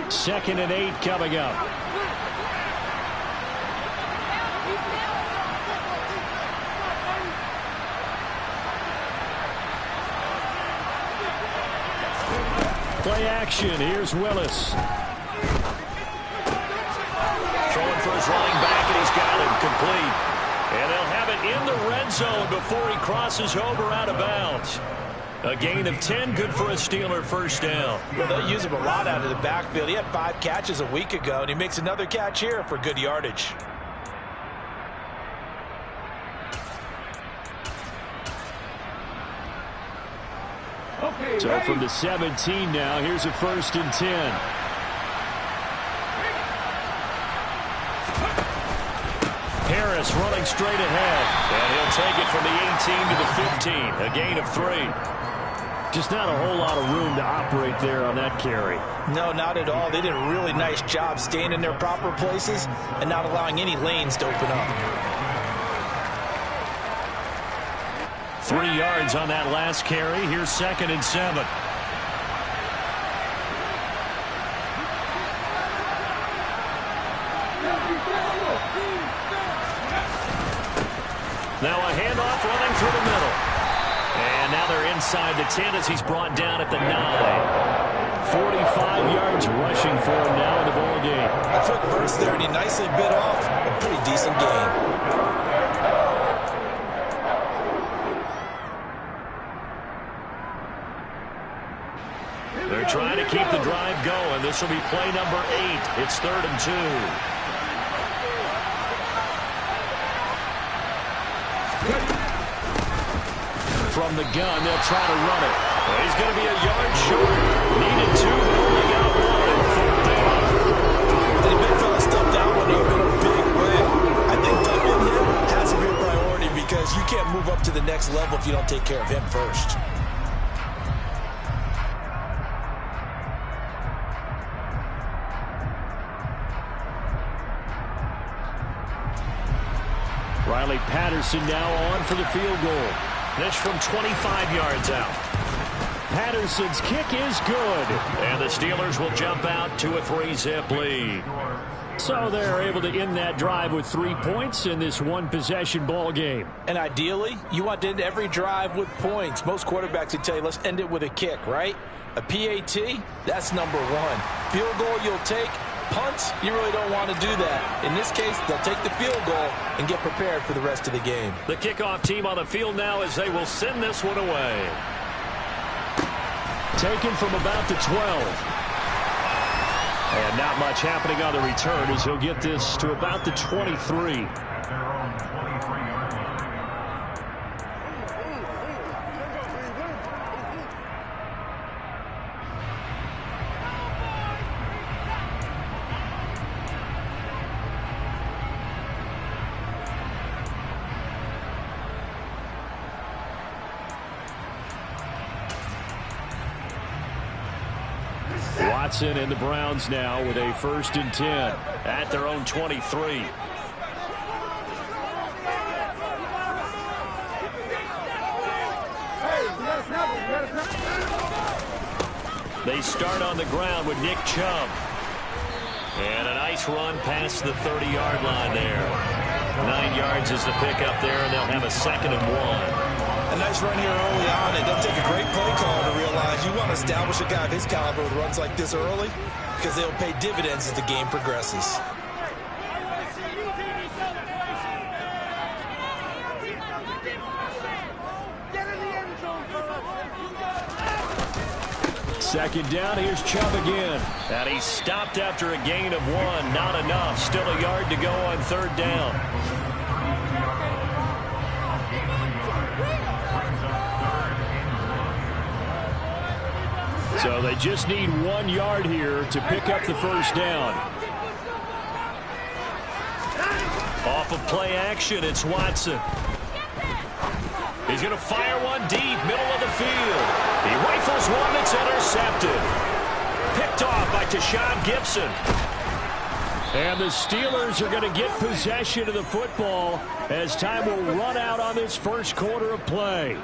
2nd and 8 coming up. Play action. Here's Willis. Throwing for his running back, and he's got him complete. And they'll have it in the red zone before he crosses over out of bounds. A gain of 10, good for a Steeler first down. Well, they'll use him a lot out of the backfield. He had 5 catches a week ago, and he makes another catch here for good yardage. So from the 17 now, here's a 1st and 10. Harris running straight ahead, and he'll take it from the 18 to the 15, a gain of 3. Just not a whole lot of room to operate there on that carry. No, not at all. They did a really nice job staying in their proper places and not allowing any lanes to open up. 3 yards on that last carry. Here's 2nd and 7. Now a handoff running through the middle. And now they're inside the 10 as he's brought down at the 9. 45 yards rushing for him now in the ball game. A quick burst there, and he nicely bit off a pretty decent gain. They're trying to keep the drive going. This will be play number 8. It's 3rd and 2. From the gun, they'll try to run it. Well, he's going to be a yard short. Needed 2, but only got 1 in 4th down. The big fella stepped out one in a big way. I think doubling him has to be a priority because you can't move up to the next level if you don't take care of him first. Riley Patterson now on for the field goal. This from 25 yards out. Patterson's kick is good. And the Steelers will jump out to a 3-zip lead. So they're able to end that drive with 3 points in this one-possession ball game. And ideally, you want to end every drive with points. Most quarterbacks would tell you, let's end it with a kick, right? A PAT, that's number 1. Field goal you'll take. Punts, you really don't want to do that. In this case, they'll take the field goal and get prepared for the rest of the game. The kickoff team on the field now as they will send this one away. Taken from about the 12. And not much happening on the return as he'll get this to about the 23. Watson and the Browns now with a 1st and 10 at their own 23. They start on the ground with Nick Chubb. And a nice run past the 30-yard line there. 9 yards is the pickup there, and they'll have a 2nd and 1. A nice run here early on. It doesn't take a great play call to realize you want to establish a guy of his caliber with runs like this early because they'll pay dividends as the game progresses. Second down, here's Chubb again. And he stopped after a gain of 1. Not enough. Still a yard to go on 3rd down. So they just need 1 yard here to pick up the 1st down. Off of play action, it's Watson. He's going to fire one deep, middle of the field. He rifles one that's intercepted. Picked off by Tashawn Gibson. And the Steelers are going to get possession of the football as time will run out on this first quarter of play.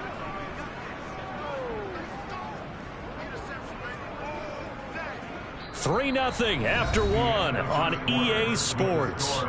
3-0 after one on EA Sports.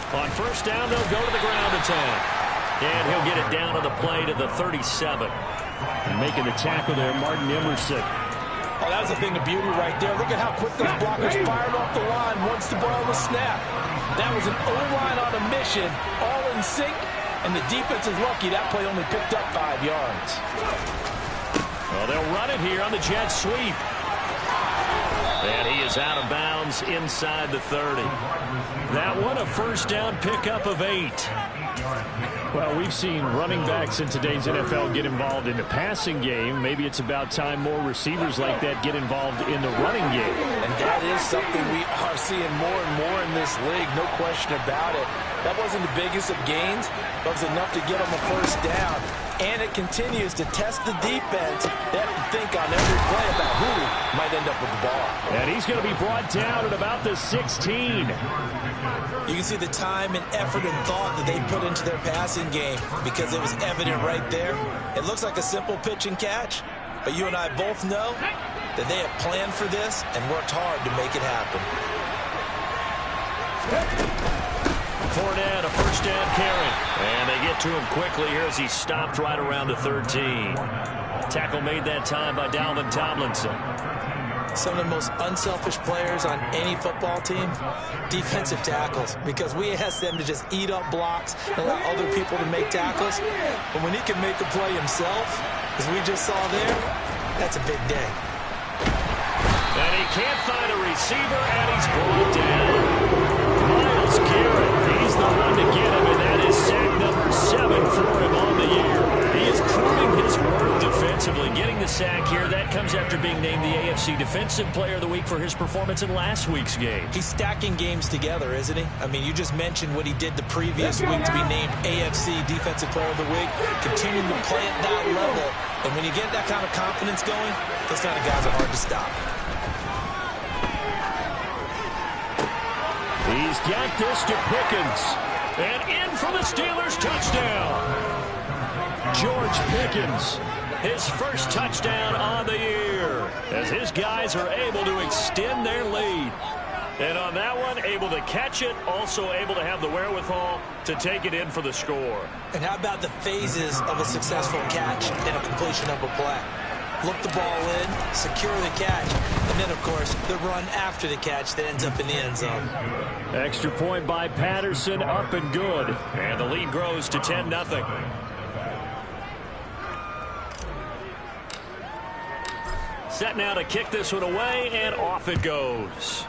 On first down, they'll go to the ground attack. And he'll get it down on the play to the 37. And making the tackle there, Martin Emerson. Oh, that was a thing of beauty right there. Look at how quick those blockers fired off the line once the ball was snapped. That was an O-line on a mission, all in sync, and the defense is lucky that play only picked up 5 yards. Well, they'll run it here on the jet sweep. And he is out of bounds inside the 30. That one, a first down pickup of 8. Well, we've seen running backs in today's NFL get involved in the passing game. Maybe it's about time more receivers like that get involved in the running game. And that is something we are seeing more and more in this league, no question about it. That wasn't the biggest of gains, but it was enough to get them a first down. And it continues to test the defense. They have to think on every play about who might end up with the ball. And he's going to be brought down at about the 16. You can see the time and effort and thought that they put into their passing game because it was evident right there. It looks like a simple pitch and catch, but you and I both know that they have planned for this and worked hard to make it happen. Fournette, a first down carry. And they get to him quickly here as he stopped right around the 13. Tackle made that time by Dalvin Tomlinson. Some of the most unselfish players on any football team, defensive tackles, because we ask them to just eat up blocks and allow other people to make tackles. But when he can make a play himself, as we just saw there, that's a big day. And he can't find a receiver, and he's brought down. Myles Garrett, he's the one to get him, and that is sack number 7 for him on the year. He is proving his worth defensively. Getting the sack here, that comes after being named the AFC Defensive Player of the Week for his performance in last week's game. He's stacking games together, isn't he? I mean, you just mentioned what he did the previous week to be named AFC Defensive Player of the Week, continuing to play at that level. And when you get that kind of confidence going, those kind of guys are hard to stop. He's got this to Pickens. And in for the Steelers touchdown. George Pickens, his first touchdown on the year, as his guys are able to extend their lead. And on that one, able to catch it, also able to have the wherewithal to take it in for the score. And how about the phases of a successful catch and a completion of a play? Look the ball in, secure the catch, and then, of course, the run after the catch that ends up in the end zone. Extra point by Patterson, up and good. And the lead grows to 10-0. Set now to kick this one away, and off it goes.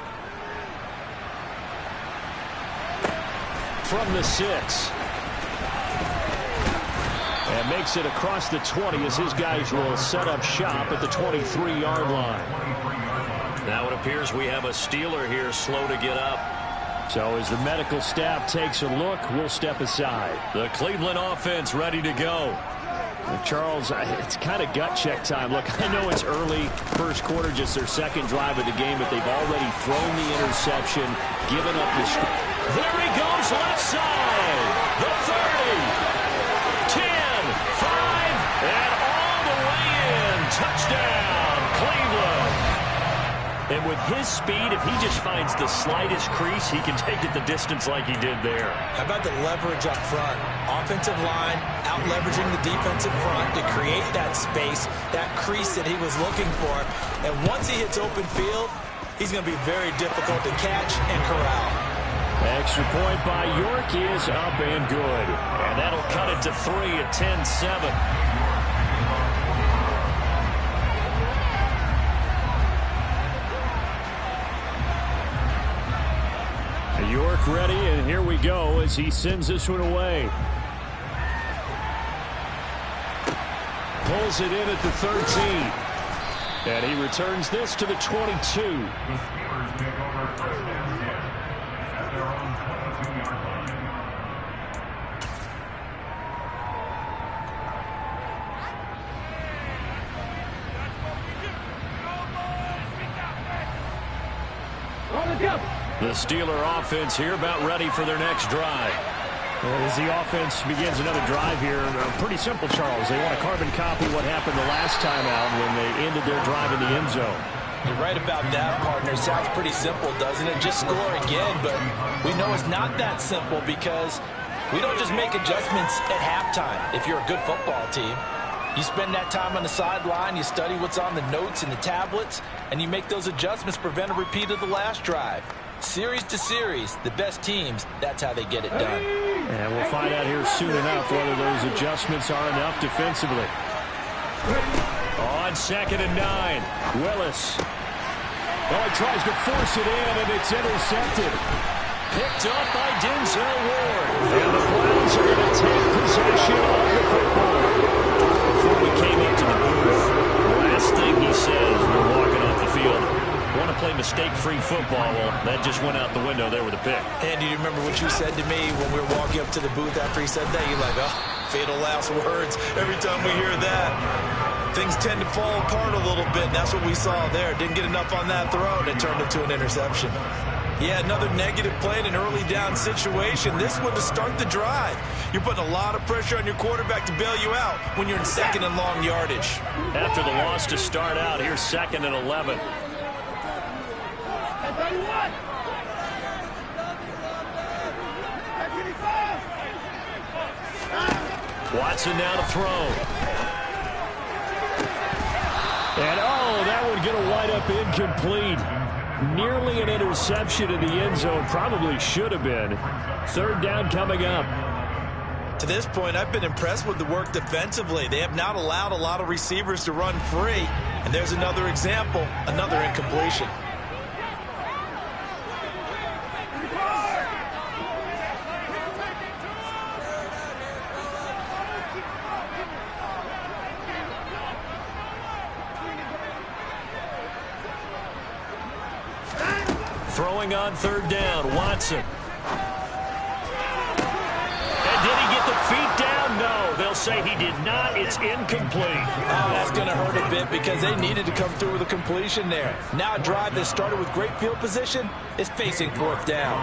From the 6. And makes it across the 20 as his guys will set up shop at the 23-yard line. Now it appears we have a Steeler here slow to get up. So as the medical staff takes a look, we'll step aside. The Cleveland offense ready to go. Charles, it's kind of gut check time. Look, I know it's early, first quarter, just their second drive of the game, but they've already thrown the interception, given up the score. There he goes, left side. The 30, 10, 5, and all the way in. Touchdown, Cleveland. And with his speed, if he just finds the slightest crease, he can take it the distance like he did there. How about the leverage up front? Offensive line out-leveraging the defensive front to create that space, that crease that he was looking for. And once he hits open field, he's going to be very difficult to catch and corral. Extra point by York is up and good. And that'll cut it to 3 at 10-7. York ready, and here we go as he sends this one away. Pulls it in at the 13. And he returns this to the 22. The Steeler offense here about ready for their next drive. As the offense begins another drive here, pretty simple, Charles. They want to carbon copy what happened the last time out when they ended their drive in the end zone. You're right about that, partner. Sounds pretty simple, doesn't it? Just score again, but we know it's not that simple because we don't just make adjustments at halftime if you're a good football team. You spend that time on the sideline, you study what's on the notes and the tablets, and you make those adjustments to prevent a repeat of the last drive. Series to series, the best teams, that's how they get it done. And we'll find out here soon enough whether those adjustments are enough defensively. On 2nd and 9, Willis. Oh, he tries to force it in, and it's intercepted. Picked up by Denzel Ward. And the Browns are going to take possession of the football. Before we came up to the booth, the last thing he said as we were walking off the field, want to play mistake-free football. Well, that just went out the window there with a pick. And do you remember what you said to me when we were walking up to the booth after he said that? You're like, oh, fatal last words. Every time we hear that, things tend to fall apart a little bit. And that's what we saw there. Didn't get enough on that throw, and it turned into an interception. Yeah, another negative play in an early down situation. This one to start the drive. You're putting a lot of pressure on your quarterback to bail you out when you're in 2nd and long yardage. After the loss to start out, here's 2nd and 11. Watson now to throw. And, oh, that would get a wind up incomplete. Nearly an interception in the end zone. Probably should have been. 3rd down coming up. To this point, I've been impressed with the work defensively. They have not allowed a lot of receivers to run free. And there's another example, another incompletion. Throwing on 3rd down, Watson. And did he get the feet down? No, they'll say he did not. It's incomplete. Oh, that's going to hurt a bit because they needed to come through with a completion there. Now a drive that started with great field position is facing 4th down.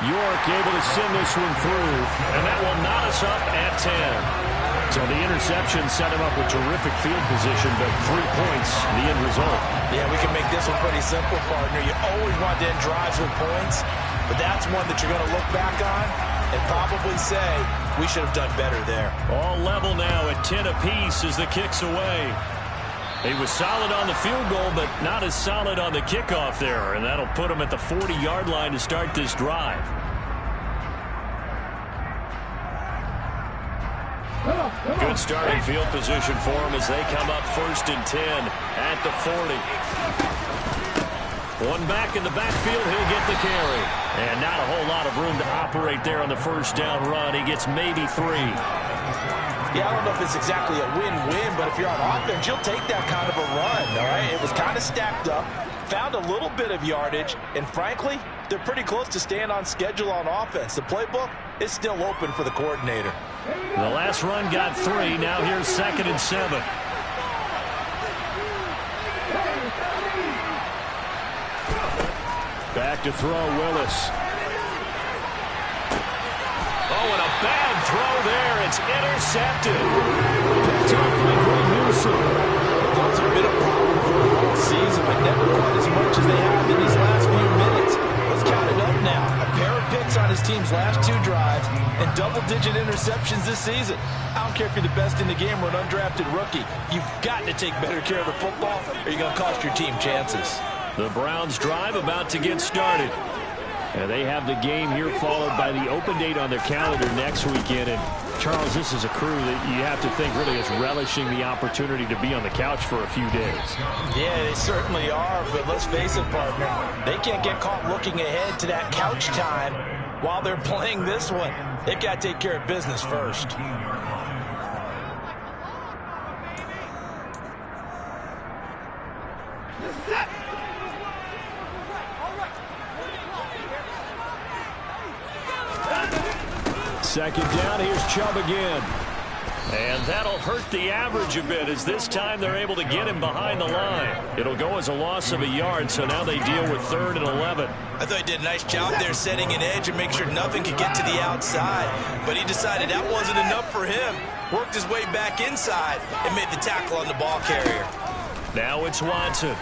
York able to send this one through. And that will knot us up at 10. So the interception set him up with terrific field position, but 3 points, the end result. Yeah, we can make this one pretty simple, partner. You always want to end drives with points, but that's one that you're going to look back on and probably say, we should have done better there. All level now at 10 apiece as the kick's away. He was solid on the field goal, but not as solid on the kickoff there, and that'll put him at the 40-yard line to start this drive. Good starting field position for him as they come up 1st and 10 at the 40. One back in the backfield, he'll get the carry. And not a whole lot of room to operate there on the 1st down run. He gets maybe 3. Yeah, I don't know if it's exactly a win-win, but if you're on offense, you'll take that kind of a run, all right? It was kind of stacked up, found a little bit of yardage, and frankly, they're pretty close to staying on schedule on offense. The playbook is still open for the coordinator. The last run got 3. Now here's 2nd and 7. Back to throw, Willis. Oh, and a bad throw there. It's intercepted. Picked up by Greg Newsom. Those have been a problem for the whole season, but never quite as much as they have in these last few minutes. Let's count it up now. A pair of picks on his team's last 2 drives and double-digit interceptions this season. I don't care if you're the best in the game or an undrafted rookie. You've got to take better care of the football or you're going to cost your team chances. The Browns drive about to get started. And they have the game here followed by the open date on their calendar next weekend. And, Charles, this is a crew that you have to think really is relishing the opportunity to be on the couch for a few days. Yeah, they certainly are, but let's face it, partner. They can't get caught looking ahead to that couch time while they're playing this one. They've got to take care of business first. Second down, here's Chubb again. And that'll hurt the average a bit, as this time they're able to get him behind the line. It'll go as a loss of a yard, so now they deal with 3rd and 11. I thought he did a nice job there setting an edge and make sure nothing could get to the outside. But he decided that wasn't enough for him. Worked his way back inside and made the tackle on the ball carrier. Now it's Watson.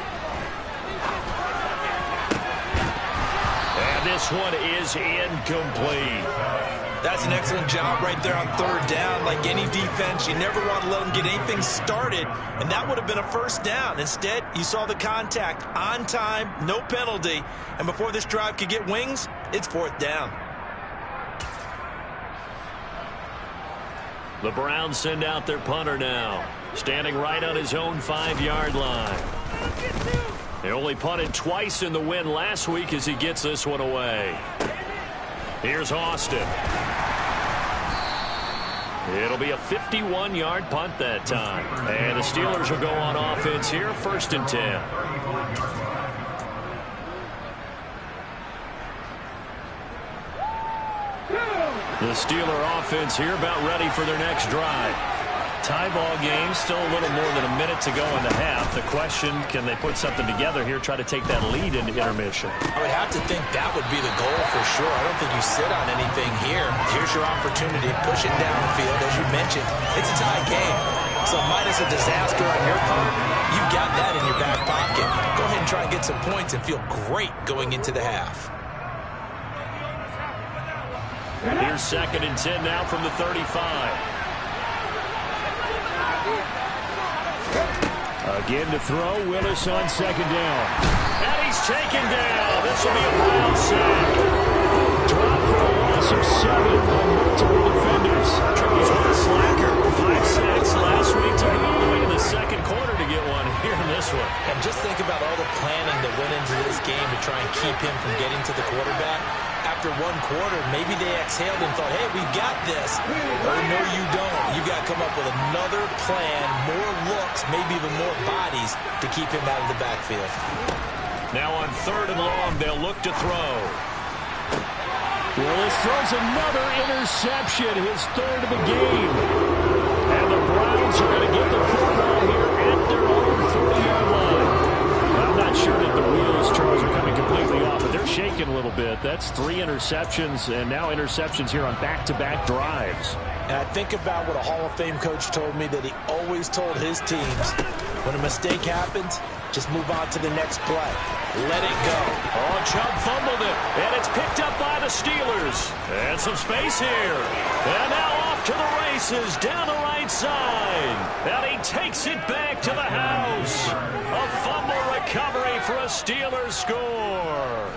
And this one is incomplete. That's an excellent job right there on 3rd down. Like any defense, you never want to let them get anything started, and that would have been a 1st down. Instead, you saw the contact on time, no penalty, and before this drive could get wings, it's 4th down. The Browns send out their punter now, standing right on his own 5-yard line. They only punted twice in the win last week as he gets this one away. Here's Austin. It'll be a 51-yard punt that time. And the Steelers will go on offense here, 1st and 10. The Steeler offense here about ready for their next drive. Tie ball game, still a little more than a minute to go in the half. The question, can they put something together here, try to take that lead into intermission? I would have to think that would be the goal for sure. I don't think you sit on anything here. Here's your opportunity. Push it down the field. As you mentioned, it's a tie game. So minus a disaster on your part, you've got that in your back pocket. Go ahead and try and get some points and feel great going into the half. Here's 2nd and 10 now from the 35. Again to throw, Willis on 2nd down. And he's taken down. This will be a Brown sack. Drop for a loss of 7 on multiple defenders. He's one slacker. 5 sacks last week. Took him all the way to the 2nd quarter to get one here in this one. And just think about all the planning that went into this game to try and keep him from getting to the quarterback. After 1 quarter, maybe they exhaled and thought, hey, we got this. Oh, no, you don't. You got to come up with another plan, more looks, maybe even more bodies to keep him out of the backfield. Now on 3rd and long, they'll look to throw. Willis throws another interception, his 3rd of the game. And the Browns are going to get the football here at their own 40-yard line. I'm not sure that the wheels, Charles, are coming completely off, but they're shaking a little bit. That's 3 interceptions, and now interceptions here on back-to-back drives. And I think about what a Hall of Fame coach told me that he always told his teams, when a mistake happens, just move on to the next play. Let it go. Oh, Chubb fumbled it, and it's picked up by the Steelers. And some space here. And now off to the races, down the right side. And he takes it back to the house. A fumble recovery for a Steelers score.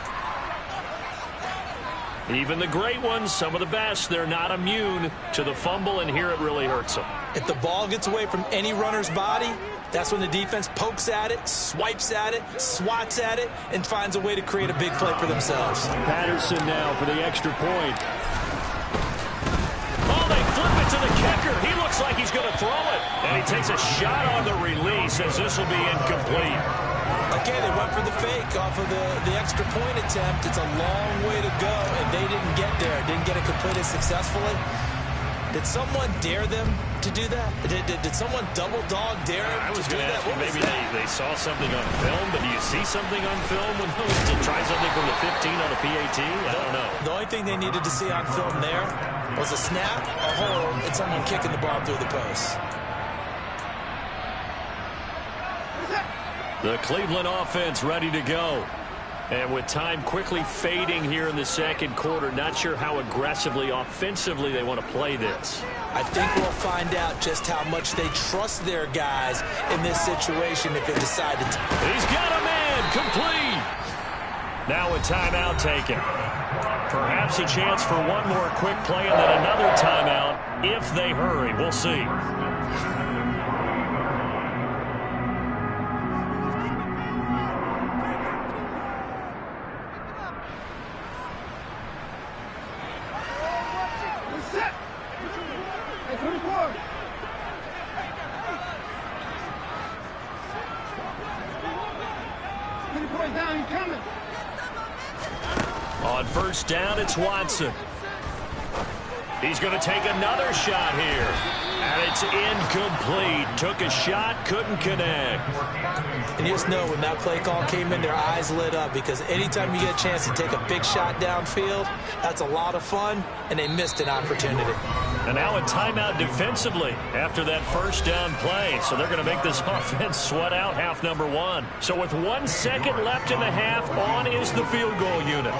Even the great ones, some of the best, they're not immune to the fumble, and here it really hurts them. If the ball gets away from any runner's body, that's when the defense pokes at it, swipes at it, swats at it, and finds a way to create a big play for themselves. Patterson now for the extra point. Oh, they flip it to the kicker. He looks like he's going to throw it. And he takes a shot on the release as this will be incomplete. Okay, they went for the fake off of the extra point attempt. It's a long way to go, and they didn't get there. Didn't get it completed successfully. Did someone dare them to do that? Did someone double dog dare them I was to do going to that? ask you, maybe they saw something on film, but do you see something on film when to try something from the 15 on a PAT? I don't know. The only thing they needed to see on film there was a snap, a hold, and someone kicking the ball through the post. The Cleveland offense ready to go. And with time quickly fading here in the 2nd quarter, not sure how aggressively, offensively they want to play this. I think we'll find out just how much they trust their guys in this situation if they decide to. He's got a man, complete. Now a timeout taken. Perhaps a chance for one more quick play and then another timeout if they hurry. We'll see. On 1st down, it's Watson. He's going to take another shot here. And it's incomplete. Took a shot, couldn't connect. And you just know when that play call came in, their eyes lit up, because anytime you get a chance to take a big shot downfield, that's a lot of fun, and they missed an opportunity. And now a timeout defensively after that first down play. So they're going to make this offense sweat out half number one. So with 1 second left in the half, on is the field goal unit.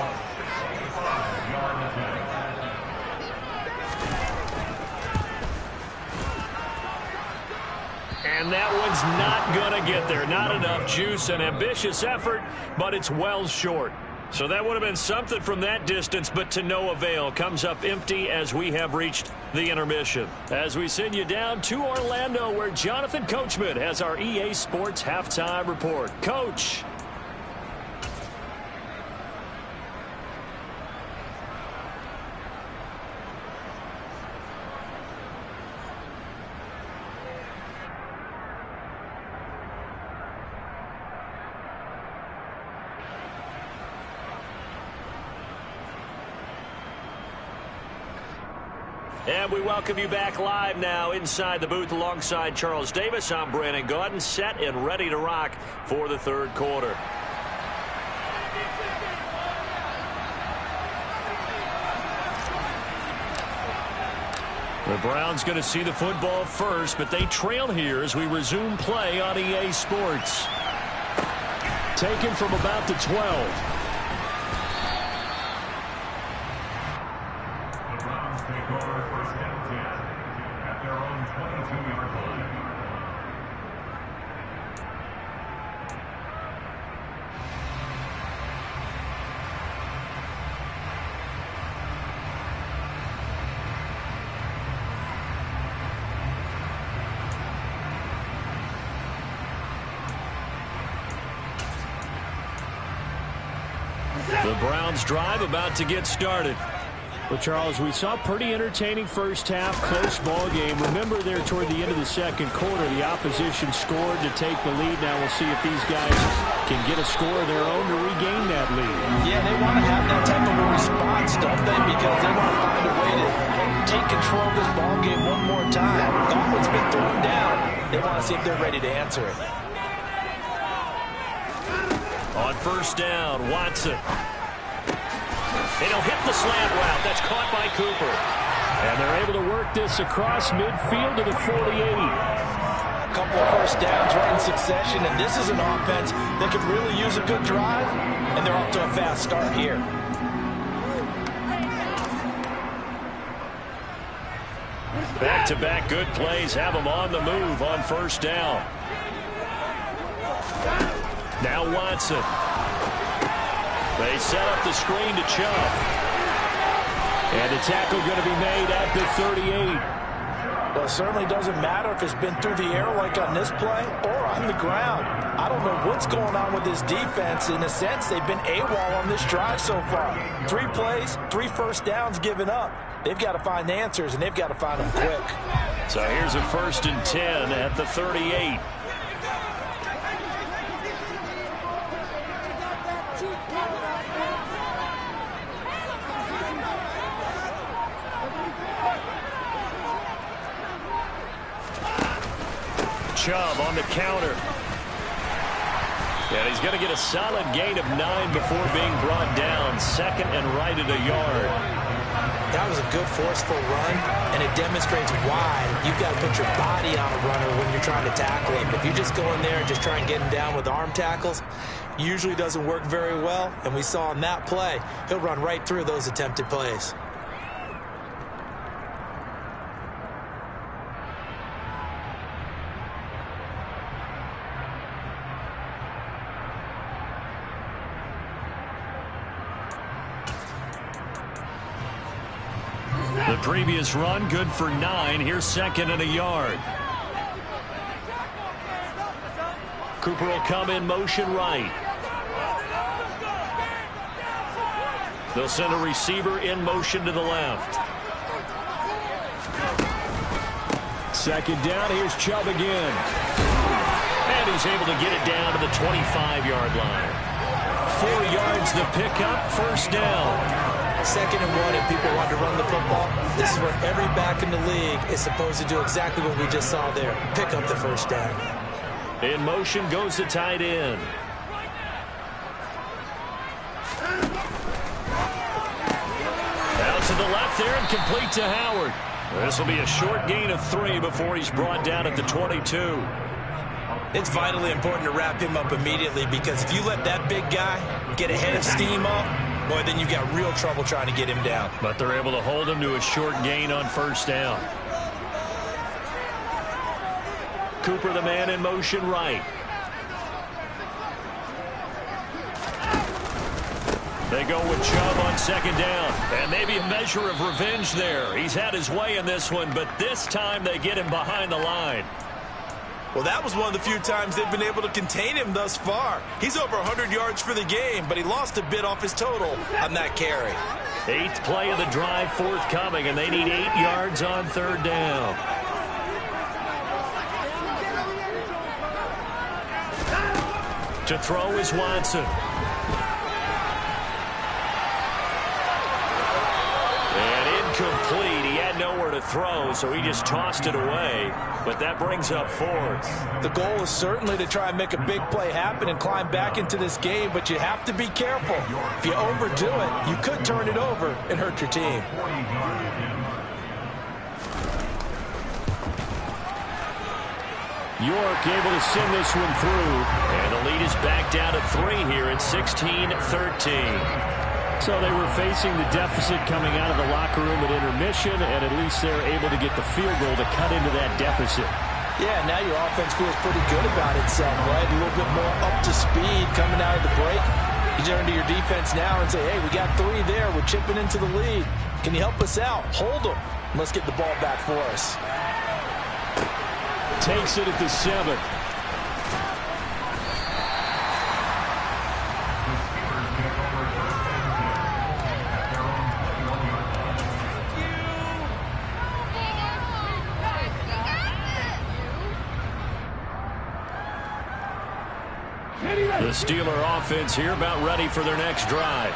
And that one's not going to get there. Not enough juice. An ambitious effort, but it's well short. So that would have been something from that distance, but to no avail. Comes up empty as we have reached the intermission. As we send you down to Orlando, where Jonathan Coachman has our EA Sports halftime report. Coach. And we welcome you back live now inside the booth alongside Charles Davis. I'm Brandon Gaudin, set and ready to rock for the third quarter. The Browns going to see the football first, but they trail here as we resume play on EA Sports. Taken from about the 12. The Browns drive about to get started. Well, Charles, we saw a pretty entertaining first half, close ball game. Remember there toward the end of the second quarter, the opposition scored to take the lead. Now we'll see if these guys can get a score of their own to regain that lead. Yeah, they want to have that type of a response, don't they? Because they want to find a way to take control of this ball game one more time. Gauntlet's been thrown down. They want to see if they're ready to answer it. On first down, Watson. And he'll hit the slant route. That's caught by Cooper. And they're able to work this across midfield to the 48. A couple of first downs right in succession, and this is an offense that could really use a good drive, and they're off to a fast start here. Back-to-back good plays have them on the move on first down. Now Watson. They set up the screen to Chubb. And the tackle going to be made at the 38. Well, it certainly doesn't matter if it's been through the air like on this play or on the ground. I don't know what's going on with this defense. In a sense, they've been AWOL on this drive so far. 3 plays, 3 first downs given up. They've got to find answers, and they've got to find them quick. So here's a 1st and 10 at the 38. Chubb on the counter. And he's going to get a solid gain of 9 before being brought down. 2nd and right at a yard. That was a good forceful run, and it demonstrates why you've got to put your body on a runner when you're trying to tackle him. If you just go in there and just try and get him down with arm tackles, usually doesn't work very well. And we saw in that play, he'll run right through those attempted plays. The previous run, good for 9. Here's 2nd and a yard. Cooper will come in motion right. They'll send a receiver in motion to the left. 2nd down. Here's Chubb again. And he's able to get it down to the 25-yard line. 4 yards the pickup, 1st down. 2nd and 1 and people want to run the football, this is where every back in the league is supposed to do exactly what we just saw there. Pick up the first down. In motion goes the tight end. Out to the left there and complete to Howard. This will be a short gain of 3 before he's brought down at the 22. It's vitally important to wrap him up immediately, because if you let that big guy get a head of steam up, boy, then you've got real trouble trying to get him down. But they're able to hold him to a short gain on first down. Cooper, the man in motion right. They go with Chubb on 2nd down. And maybe a measure of revenge there. He's had his way in this one, but this time they get him behind the line. Well, that was one of the few times they've been able to contain him thus far. He's over 100 yards for the game, but he lost a bit off his total on that carry. 8th play of the drive forthcoming, and they need 8 yards on 3rd down. To throw is Watson. And incomplete. He had nowhere to throw, so he just tossed it away. But that brings up 4th. The goal is certainly to try and make a big play happen and climb back into this game, but you have to be careful. If you overdo it, you could turn it over and hurt your team. York able to send this one through. And the lead is back down to 3 here at 16-13. So they were facing the deficit coming out of the locker room at intermission, and at least they're able to get the field goal to cut into that deficit. Yeah, now your offense feels pretty good about itself, right? A little bit more up to speed coming out of the break. You turn to your defense now and say, hey, we got 3 there. We're chipping into the lead. Can you help us out? Hold them. Let's get the ball back for us. Takes it at the 7. The Steeler offense here about ready for their next drive.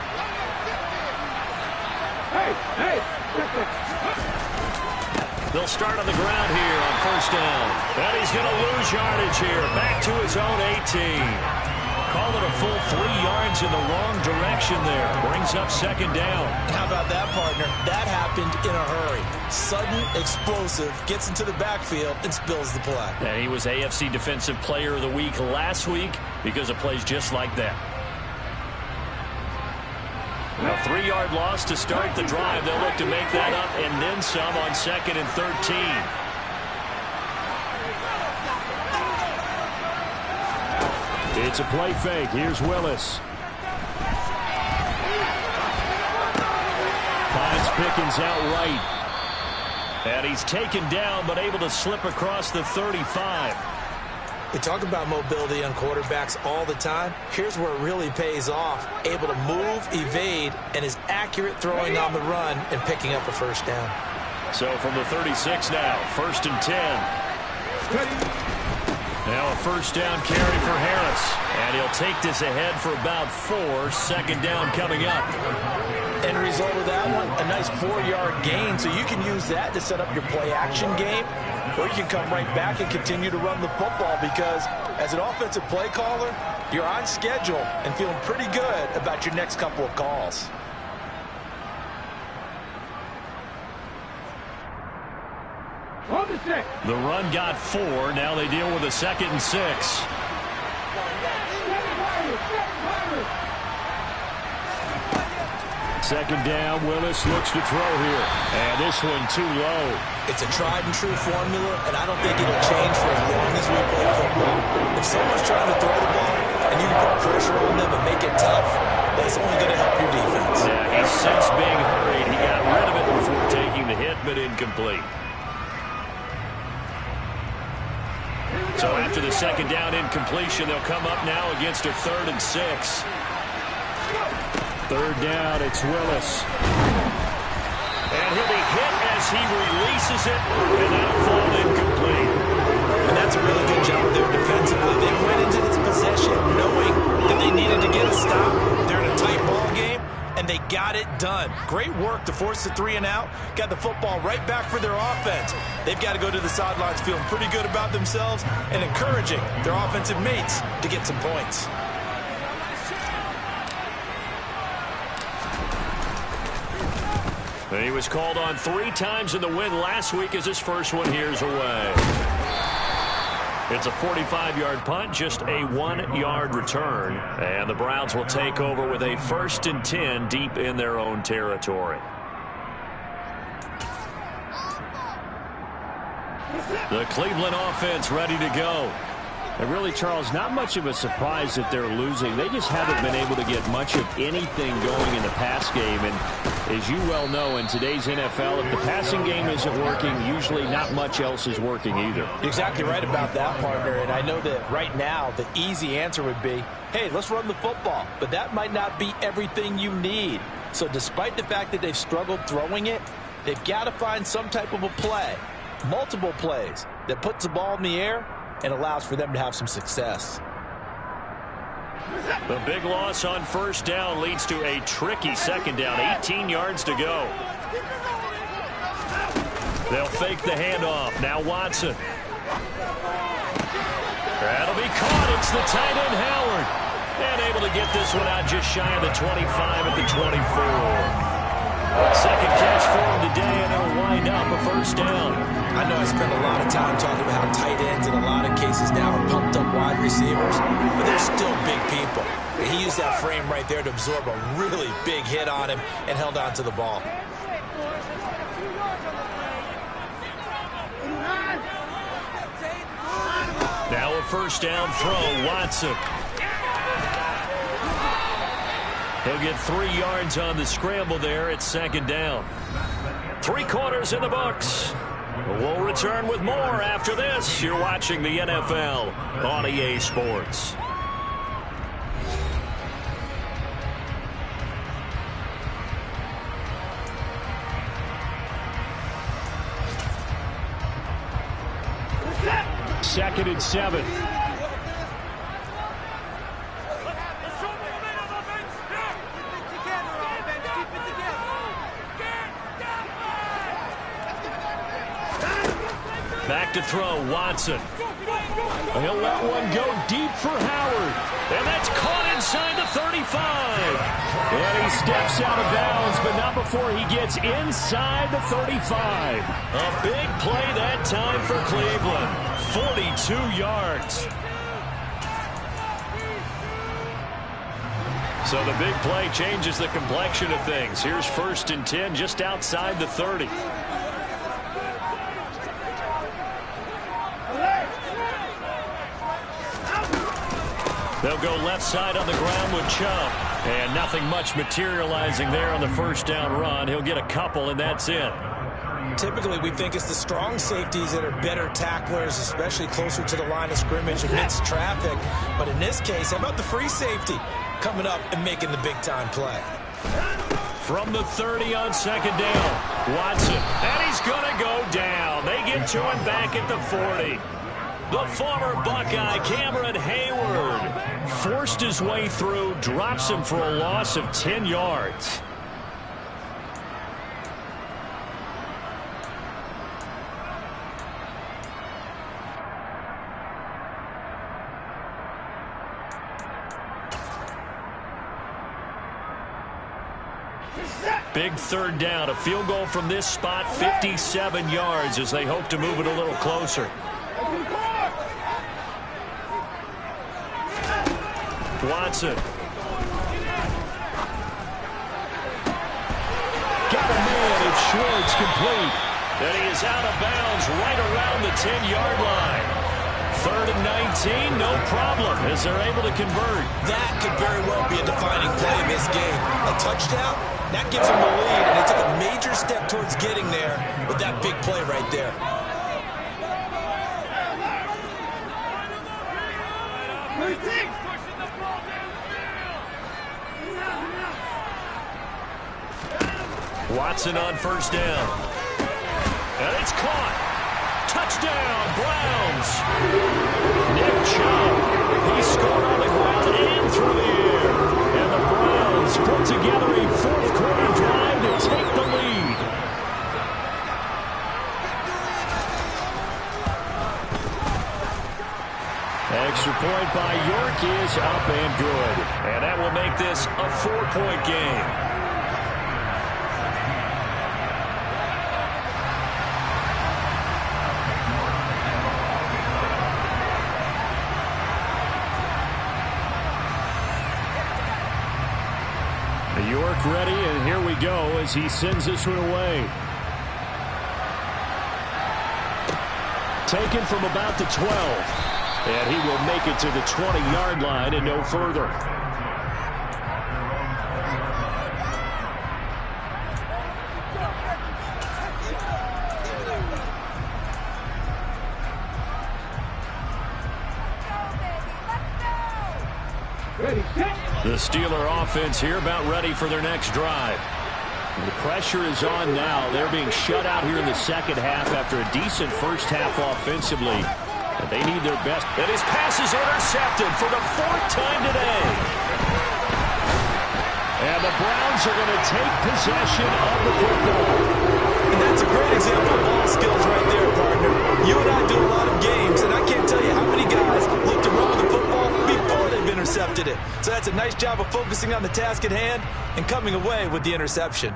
They'll start on the ground here on first down. And he's going to lose yardage here. Back to his own 18. Call it a full 3 yards in the wrong direction there. Brings up 2nd down. How about that, partner? That happened in a hurry. Sudden, explosive, gets into the backfield and spills the play. And he was AFC Defensive Player of the Week last week because of plays just like that. A 3-yard loss to start the drive. They'll look to make that up and then some on 2nd and 13. It's a play fake. Here's Willis. Finds Pickens out right. And he's taken down but able to slip across the 35. We talk about mobility on quarterbacks all the time. Here's where it really pays off. Able to move, evade, and is accurate throwing on the run and picking up a first down. So from the 36 now, 1st and 10. Now a first down carry for Harris. And he'll take this ahead for about 4. 2nd down coming up. End result of that one, a nice 4-yard gain. So you can use that to set up your play-action game, or you can come right back and continue to run the football, because as an offensive play caller, you're on schedule and feeling pretty good about your next couple of calls. The run got 4. Now they deal with a 2nd and 6. Second down, Willis looks to throw here. And this one too low. It's a tried-and-true formula, and I don't think it'll change for as long as we play football. If someone's trying to throw the ball, and you can put pressure on them and make it tough, that's only going to help your defense. Yeah, he's sensed being hurried. He got rid of it before taking the hit, but incomplete. So after the 2nd down incompletion, they'll come up now against a 3rd and 6. 3rd down, it's Willis. And he'll be hit as he releases it, and that'll fall incomplete. And that's a really good job there defensively. They went into this possession knowing that they needed to get a stop. They're in a tight ball game, and they got it done. Great work to force the 3 and out. Got the football right back for their offense. They've got to go to the sidelines feeling pretty good about themselves and encouraging their offensive mates to get some points. He was called on 3 times in the win last week as his first one here's away. It's a 45-yard punt, just a 1-yard return. And the Browns will take over with a 1st and 10 deep in their own territory. The Cleveland offense ready to go. And really, Charles, not much of a surprise that they're losing. They just haven't been able to get much of anything going in the pass game. And as you well know, in today's NFL, if the passing game isn't working, usually not much else is working either. You're exactly right about that, partner. And I know that right now the easy answer would be, hey, let's run the football. But that might not be everything you need. So despite the fact that they've struggled throwing it, they've got to find some type of a play, multiple plays, that puts the ball in the air and allows for them to have some success. The big loss on 1st down leads to a tricky 2nd down. 18 yards to go. They'll fake the handoff. Now Watson. That'll be caught. It's the tight end Howard. And able to get this one out just shy of the 25 at the 24. Second catch for him today, and it'll wind up a 1st down. I know I spent a lot of time talking about how tight ends in a lot of cases now are pumped up wide receivers, but they're still big people. And he used that frame right there to absorb a really big hit on him and held on to the ball. Now a 1st down throw, Watson. He'll get 3 yards on the scramble there at 2nd down. 3 quarters in the books. We'll return with more after this. You're watching the NFL on EA Sports. Second and 7. Back to throw, Watson. He'll let one go deep for Howard. And that's caught inside the 35. And he steps out of bounds, but not before he gets inside the 35. A big play that time for Cleveland. 42 yards. So the big play changes the complexion of things. Here's 1st and 10 just outside the 30. They'll go left side on the ground with Chubb. And nothing much materializing there on the 1st down run. He'll get a couple, and that's it. Typically, we think it's the strong safeties that are better tacklers, especially closer to the line of scrimmage amidst traffic. But in this case, how about the free safety coming up and making the big-time play? From the 30 on 2nd down, Watson. And he's going to go down. They get to him back at the 40. The former Buckeye, Cameron Hayward, forced his way through, drops him for a loss of 10 yards. Big 3rd down, a field goal from this spot, 57 yards as they hope to move it a little closer. Watson. Got a man. It's Schwartz, complete. And he is out of bounds right around the 10-yard line. 3rd and 19, no problem as they're able to convert. That could very well be a defining play in this game. A touchdown, that gives them the lead, and they took a major step towards getting there with that big play right there. Watson on 1st down. And it's caught. Touchdown, Browns. Nick Chubb. He scored on the ground and through the air. And the Browns pull put together a fourth-quarter drive to take the lead. Extra point by York is up and good. And that will make this a 4-point game. York ready, and here we go as he sends this one away. Taken from about the 12. And he will make it to the 20-yard line and no further. The Steeler offense here about ready for their next drive. The pressure is on now. They're being shut out here in the second half after a decent first half offensively. And they need their best. And his pass is intercepted for the 4th time today. And the Browns are going to take possession of the football. And that's a great example of ball skills right there, partner. You and I do a lot of games, and I can't tell you how many guys look to run with the football before they've intercepted it. So that's a nice job of focusing on the task at hand and coming away with the interception.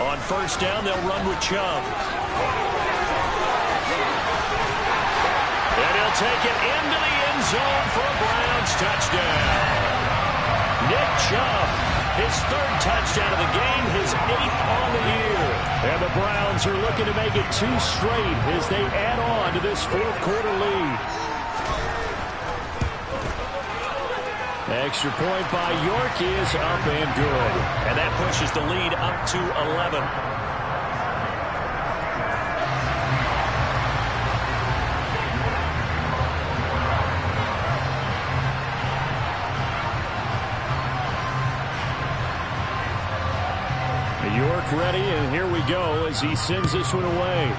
On first down, they'll run with Chubb. And he'll take it into the end zone for a Browns touchdown. Nick Chubb, his 3rd touchdown of the game, his 8th on the year. And the Browns are looking to make it 2 straight as they add on to this fourth-quarter lead. Extra point by York is up and good. And that pushes the lead up to 11. York ready, and here we go as he sends this one away.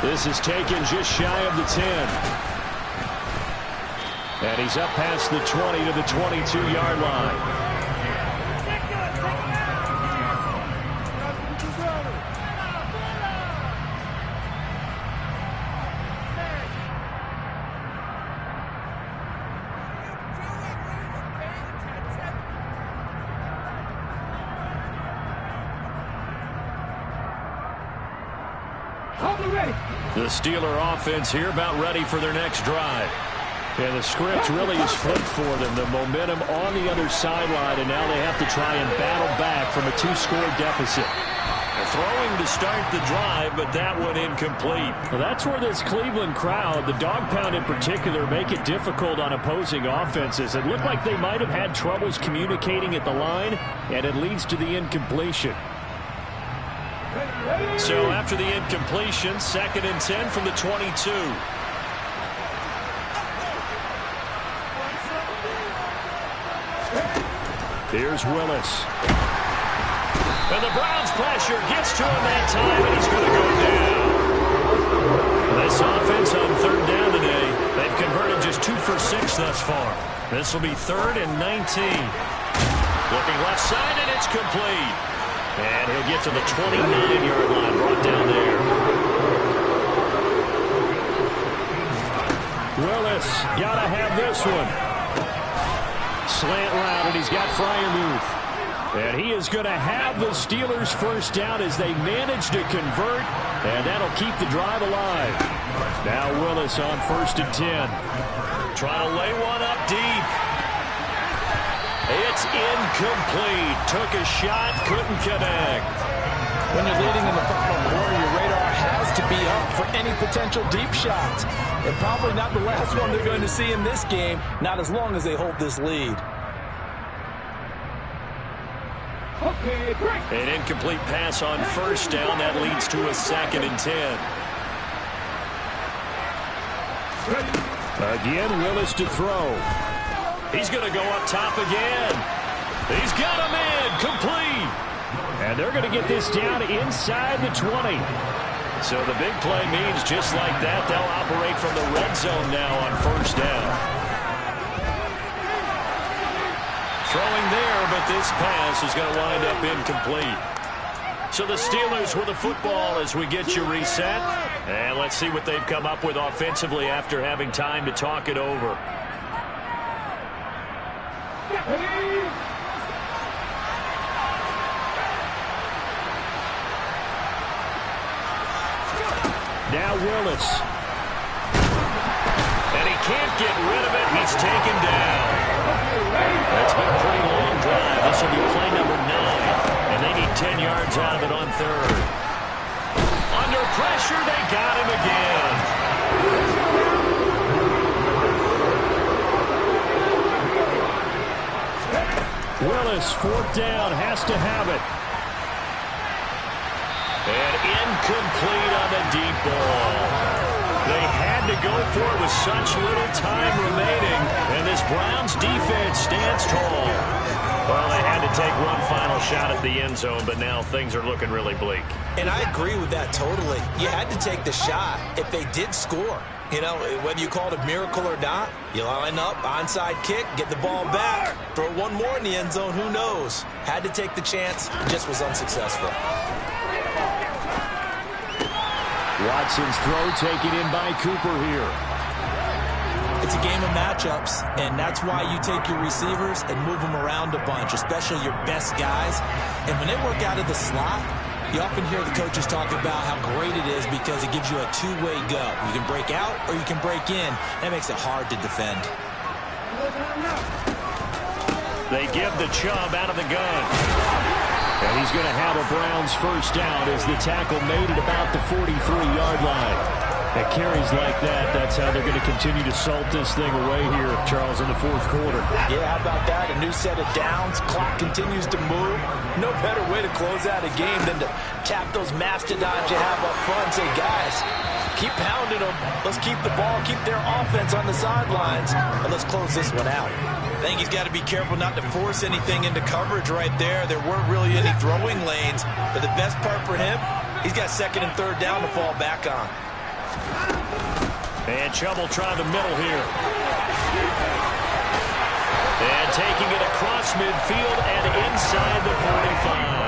This is taken just shy of the 10. And he's up past the 20 to the 22-yard line. The Steeler offense here about ready for their next drive. And the script really is flipped for them. The momentum on the other sideline, and now they have to try and battle back from a 2-score deficit. They're throwing to start the drive, but that one incomplete. Well, that's where this Cleveland crowd, the dog pound in particular, make it difficult on opposing offenses. It looked like they might have had troubles communicating at the line, and it leads to the incompletion. So after the incompletion, 2nd and 10 from the 22. Here's Willis. And the Browns pressure gets to him that time, and he's going to go down. This offense on 3rd down today, they've converted just 2 for 6 thus far. This will be 3rd and 19. Looking left side, and it's complete. And he'll get to the 29-yard line, brought down there. Willis got to have this one. Slant route, and he's got Freiermuth. And he is going to have the Steelers first down as they manage to convert, and that'll keep the drive alive. Now Willis on 1st and 10. Trying to lay one up deep. It's incomplete. Took a shot, couldn't connect. When you're leading in the football quarter, your radar has to be up for any potential deep shots. And probably not the last one they're going to see in this game, not as long as they hold this lead. An incomplete pass on first down. That leads to a 2nd and 10. Again, Willis to throw. He's going to go up top again. He's got him in. Complete. And they're going to get this down inside the 20. So the big play means just like that, they'll operate from the red zone now on first down. Throwing there, but this pass is going to wind up incomplete. So the Steelers with the football as we get you reset. And let's see what they've come up with offensively after having time to talk it over. Now Willis. And he can't get rid of it. He's taken down. It's been a pretty long drive. This will be play number 9. And they need 10 yards out of it on 3rd. Under pressure, they got him again. Willis, 4th down, has to have it. And incomplete on the deep ball. They had to go for it with such little time remaining. And this Browns defense stands tall. Well, they had to take one final shot at the end zone, but now things are looking really bleak. And I agree with that totally. You had to take the shot if they did score. You know, whether you call it a miracle or not, you line up, onside kick, get the ball back, throw one more in the end zone, who knows? Had to take the chance, just was unsuccessful. Watson's throw taken in by Cooper here. It's a game of matchups, and that's why you take your receivers and move them around a bunch, especially your best guys. And when they work out of the slot, you often hear the coaches talk about how great it is because it gives you a two-way go. You can break out or you can break in. That makes it hard to defend. They give the Chubb out of the gun. And he's going to have a Browns first down as the tackle made it about the 43-yard line. At carries like that, that's how they're going to continue to salt this thing away here, Charles, in the 4th quarter. Yeah, how about that? A new set of downs. Clock continues to move. No better way to close out a game than to tap those mastodons you have up front and say, guys, keep pounding them. Let's keep the ball, keep their offense on the sidelines, and let's close this one out. I think he's got to be careful not to force anything into coverage right there. There weren't really any throwing lanes, but the best part for him, he's got 2nd and 3rd down to fall back on. And Chubb will try the middle here. And taking it across midfield and inside the 45.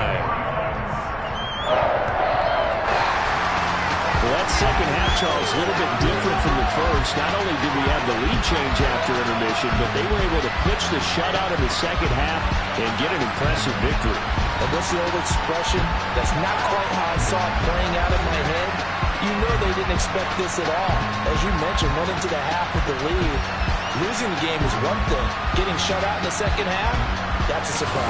Well, that second half, Charles, a little bit different from the first. Not only did we have the lead change after intermission, but they were able to pitch the shutout in the second half and get an impressive victory. And what's the old expression? That's not quite how I saw it playing out in my head. You know they didn't expect this at all. As you mentioned, went into the half with the lead. Losing the game is one thing. Getting shut out in the second half, that's a surprise.